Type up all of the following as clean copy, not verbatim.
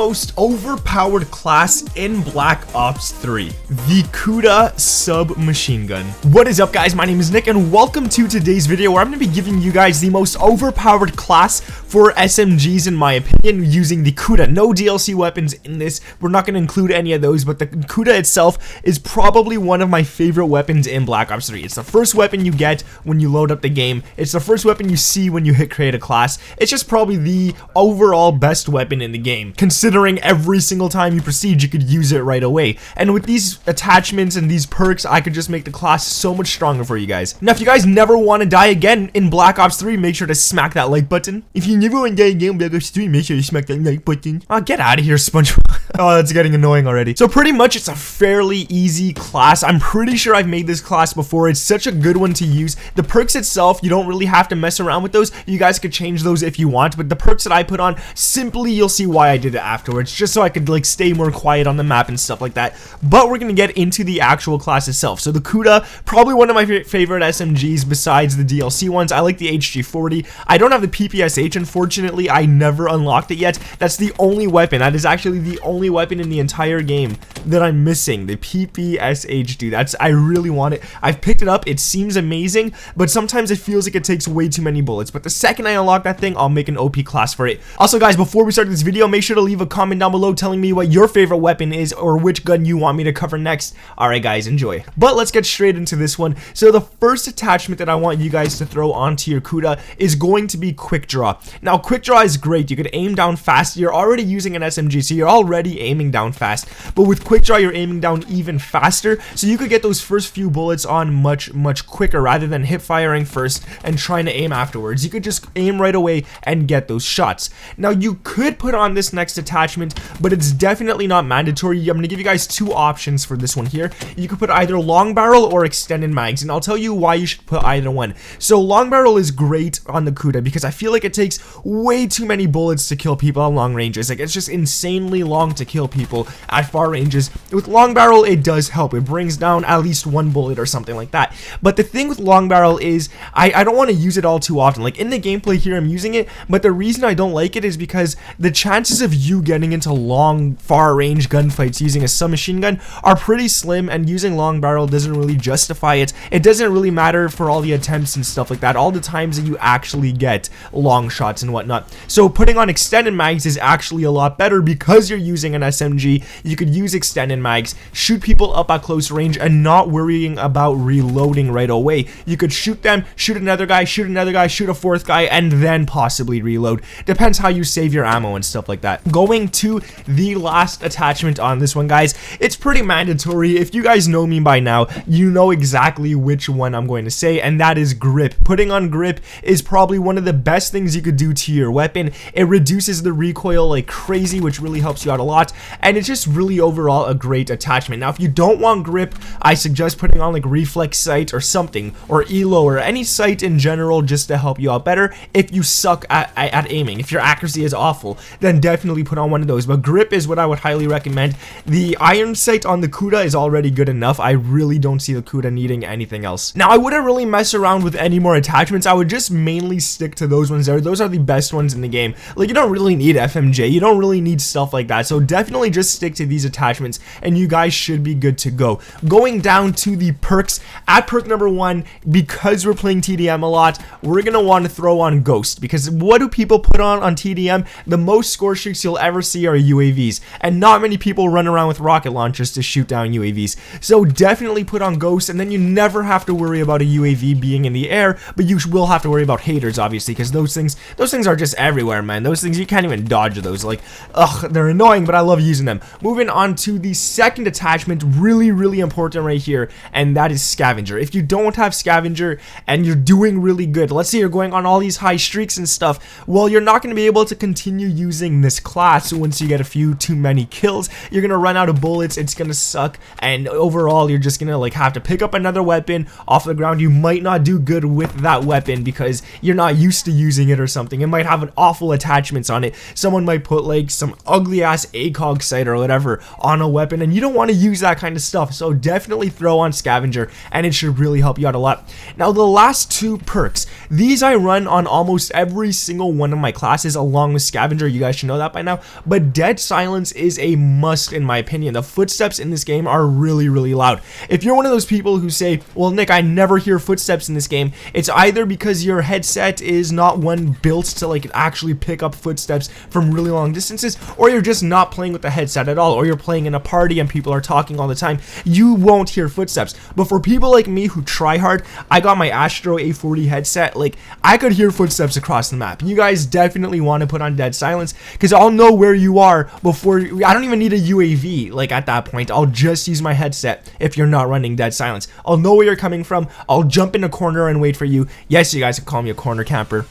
most overpowered class in Black Ops 3, the KUDA submachine gun. What is up, guys? My name is Nick and welcome to today's video where I'm going to be giving you guys the most overpowered class for SMGs in my opinion using the KUDA. No DLC weapons in this. We're not going to include any of those, but the KUDA itself is probably one of my favorite weapons in Black Ops 3. It's the first weapon you get when you load up the game. It's the first weapon you see when you hit create a class. It's just probably the overall best weapon in the game, considering every single time you proceed you could use it right away. And with these attachments and these perks, I could just make the class so much stronger for you guys. Now if you guys never want to die again in Black Ops 3, make sure to smack that like button. If you never want to die again in Black Ops 3, make sure you smack that like button. Oh, get out of here, SpongeBob. Oh, that's getting annoying already. So pretty much it's a fairly easy class. I'm pretty sure I've made this class before. It's such a good one to use. The perks itself, you don't really have to mess around with those. You guys could change those if you want, but the perks that I put on, simply you'll see why I did it afterwards, just so I could like stay more quiet on the map and stuff like that. But we're gonna get into the actual class itself. So the KUDA, probably one of my favorite SMGs besides the DLC ones. I like the HG40. I don't have the PPSH, unfortunately. I never unlocked it yet. That's the only weapon. That is actually the only weapon in the entire game that I'm missing. The PPSH, dude. I really want it. I've picked it up. It seems amazing, but sometimes it feels like it takes way too many bullets. But the second I unlock that thing, I'll make an OP class for it. Also, guys, before we start this video, make sure to leave a comment down below telling me what your favorite weapon is or which gun you want me to cover next. Alright, guys, enjoy. But let's get straight into this one. So the first attachment that I want you guys to throw onto your KUDA is going to be quick draw. Now, quick draw is great. You could aim down fast. You're already using an SMG, so you're already aiming down fast. But with quick draw, you're aiming down even faster, so you could get those first few bullets on much quicker rather than hip firing first and trying to aim afterwards. You could just aim right away and get those shots. Now, you could put on this next attachment, but it's definitely not mandatory. I'm going to give you guys two options for this one here. You could put either long barrel or extended mags, and I'll tell you why you should put either one. So long barrel is great on the KUDA because I feel like it takes way too many bullets to kill people at long ranges. Like, it's just insanely long to kill people at far ranges. With long barrel, it does help. It brings down at least one bullet or something like that. But the thing with long barrel is I don't want to use it all too often. Like in the gameplay here, I'm using it, but the reason I don't like it is because the chances of you getting into long, far range gunfights using a submachine gun are pretty slim, and using long barrel doesn't really justify it. It doesn't really matter for all the attempts and stuff like that, all the times that you actually get long shots and whatnot. So putting on extended mags is actually a lot better because you're using an SMG. You could use extended mags, shoot people up at close range, and not worrying about reloading right away. You could shoot them, shoot another guy, shoot a fourth guy, and then possibly reload. Depends how you save your ammo and stuff like that. Going to the last attachment on this one, guys, it's pretty mandatory. If you guys know me by now, you know exactly which one I'm going to say, and that is grip. Putting on grip is probably one of the best things you could do to your weapon. It reduces the recoil like crazy, which really helps you out a lot, and it's just really overall a great attachment. Now, if you don't want grip, I suggest putting on like reflex sight or something, or elo, or any sight in general, just to help you out better. If you suck at aiming, if your accuracy is awful, then definitely put on one of those. But grip is what I would highly recommend. The iron sight on the KUDA is already good enough. I really don't see the KUDA needing anything else. Now, I wouldn't really mess around with any more attachments. I would just mainly stick to those ones there. Those are the best ones in the game. Like, you don't really need FMJ. You don't really need stuff like that. So definitely just stick to these attachments and you guys should be good to go. Going down to the perks, at perk number 1, because we're playing TDM a lot, we're gonna want to throw on Ghost, because what do people put on TDM? The most score streaks you'll ever see are UAVs, and not many people run around with rocket launchers to shoot down UAVs. So definitely put on Ghost, and then you never have to worry about a UAV being in the air, but you will have to worry about haters, obviously, because those things are just everywhere, man. Those things, you can't even dodge those. Like, ugh, they're annoying, but I love using them. Moving on to the second attachment, really important right here, and that is Scavenger. If you don't have Scavenger and you're doing really good, let's say you're going on all these high streaks and stuff, well, you're not going to be able to continue using this class once you get a few too many kills. You're going to run out of bullets, it's going to suck, and overall you're just going to like have to pick up another weapon off the ground. You might not do good with that weapon because you're not used to using it or something. It might have an awful attachments on it. Someone might put like some ugly ass ACOG sight or whatever on a weapon, and you don't want to use that kind of stuff. So definitely throw on Scavenger, and it should really help you out a lot. Now the last two perks, these I run on almost every single one of my classes along with Scavenger. You guys should know that by now, but Dead Silence is a must in my opinion. The footsteps in this game are really loud. If you're one of those people who say, well Nick, I never hear footsteps in this game, it's either because your headset is not one built to like actually pick up footsteps from really long distances, or you're just not playing with the headset at all, or you're playing in a party and people are talking all the time. You won't hear footsteps. But for people like me who try hard, I got my Astro A40 headset, like I could hear footsteps across the map. You guys definitely want to put on Dead Silence, because I'll know where you are before. I don't even need a UAV. Like at that point, I'll just use my headset. If you're not running Dead Silence, I'll know where you're coming from. I'll jump in a corner and wait for you. Yes, you guys can call me a corner camper,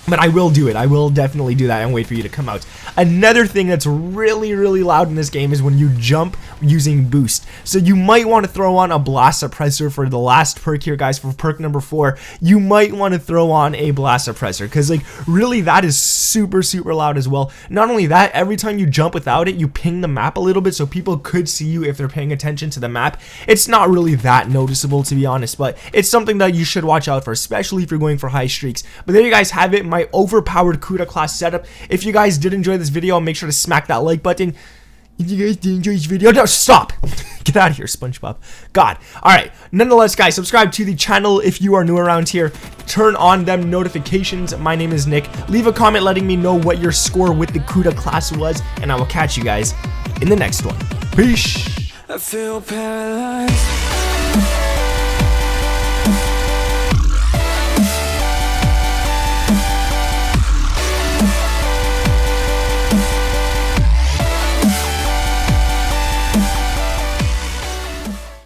but I will do it. I will definitely do that and wait for you to come out. Another thing that's really loud in this game is when you jump using boost. So you might want to throw on a blast suppressor for the last perk here, guys. For perk number 4, you might want to throw on a blast suppressor, because like really that is super loud as well. Not only that, every time you jump without it, you ping the map a little bit so people could see you if they're paying attention to the map. It's not really that noticeable, to be honest, but it's something that you should watch out for, especially if you're going for high streaks. But there you guys have it, my overpowered KUDA class setup. If you guys did enjoy this video, make sure to smack that like button. If you guys did enjoy this video, no, stop. Get out of here, SpongeBob. God. Alright, nonetheless, guys, subscribe to the channel if you are new around here. Turn on them notifications. My name is Nick. Leave a comment letting me know what your score with the KUDA class was, and I will catch you guys in the next one. Peace. I feel paralyzed.